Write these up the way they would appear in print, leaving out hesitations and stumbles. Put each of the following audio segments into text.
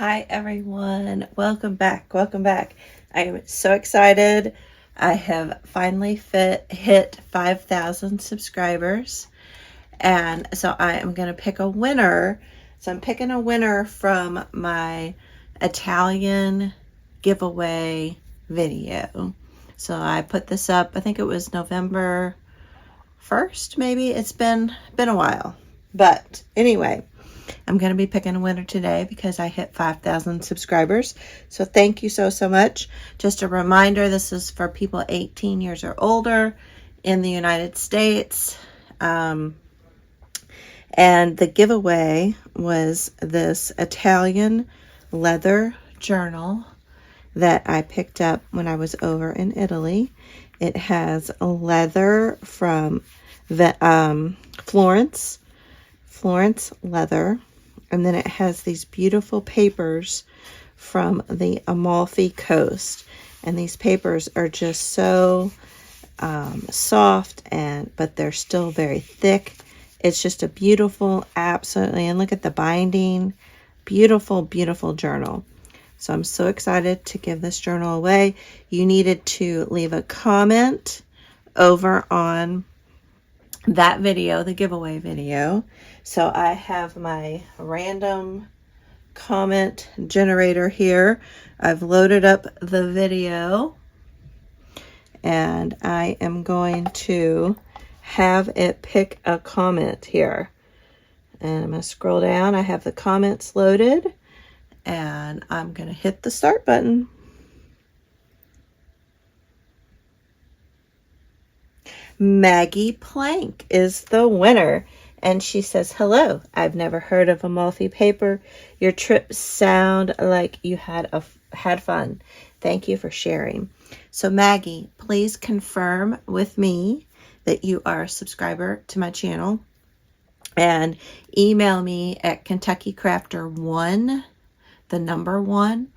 Hi everyone, welcome back. I am so excited. I have finally hit 5,000 subscribers, and so I am going to pick a winner. So I'm picking a winner from my Italian giveaway video. So I put this up, I think it was November 1st, maybe. It's been a while, but anyway, I'm going to be picking a winner today because I hit 5,000 subscribers. So thank you so much. Just a reminder, this is for people 18 years or older in the United States. And the giveaway was this Italian leather journal that I picked up when I was over in Italy. It has leather from the Florence leather, and then it has these beautiful papers from the Amalfi Coast, and these papers are just so soft, but they're still very thick. It's just a beautiful, absolutely, and look at the binding, beautiful journal. So I'm so excited to give this journal away. You needed to leave a comment over on that video, the giveaway video. So I have my random comment generator here. I've loaded up the video, and I am going to have it pick a comment here. And I'm going to scroll down. I have the comments loaded, and I'm going to hit the start button. Maggie Plank is the winner, and she says, "Hello, I've never heard of Amalfi paper. Your trips sound like you had fun. Thank you for sharing." So Maggie, please confirm with me that you are a subscriber to my channel, and email me at KentuckyCrafter1, the number 1,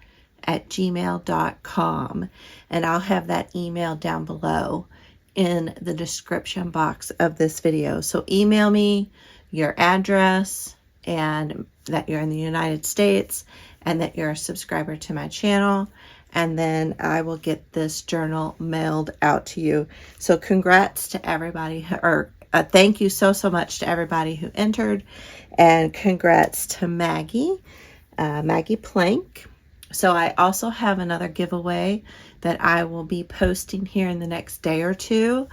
at gmail.com, and I'll have that email down below in the description box of this video. So email me your address and that you're in the United States and that you're a subscriber to my channel, and then I will get this journal mailed out to you. So congrats to everybody, or thank you so much to everybody who entered, and congrats to Maggie Plank. So I also have another giveaway that I will be posting here in the next day or two,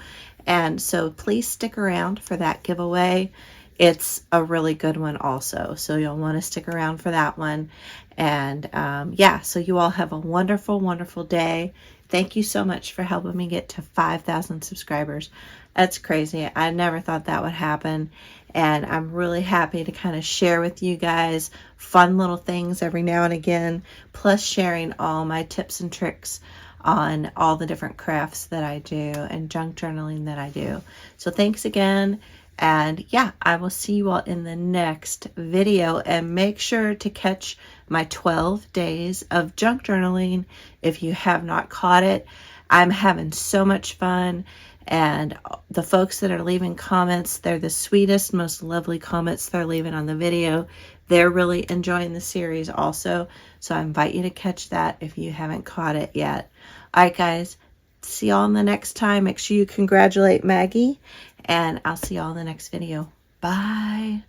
and so please stick around for that giveaway. It's a really good one also, so you'll want to stick around for that one. And yeah, so you all have a wonderful day. Thank you so much for helping me get to 5,000 subscribers. That's crazy. I never thought that would happen. And I'm really happy to kind of share with you guys fun little things every now and again, plus sharing all my tips and tricks on all the different crafts that I do and junk journaling that I do. So thanks again. And yeah, I will see you all in the next video, and make sure to catch my 12 days of junk journaling if you have not caught it. I'm having so much fun, and the folks that are leaving comments, they're the sweetest, most lovely comments they're leaving on the video. They're really enjoying the series also, so I invite you to catch that if you haven't caught it yet. All right, guys, see y'all in the next time. Make sure you congratulate Maggie, and I'll see y'all in the next video. Bye.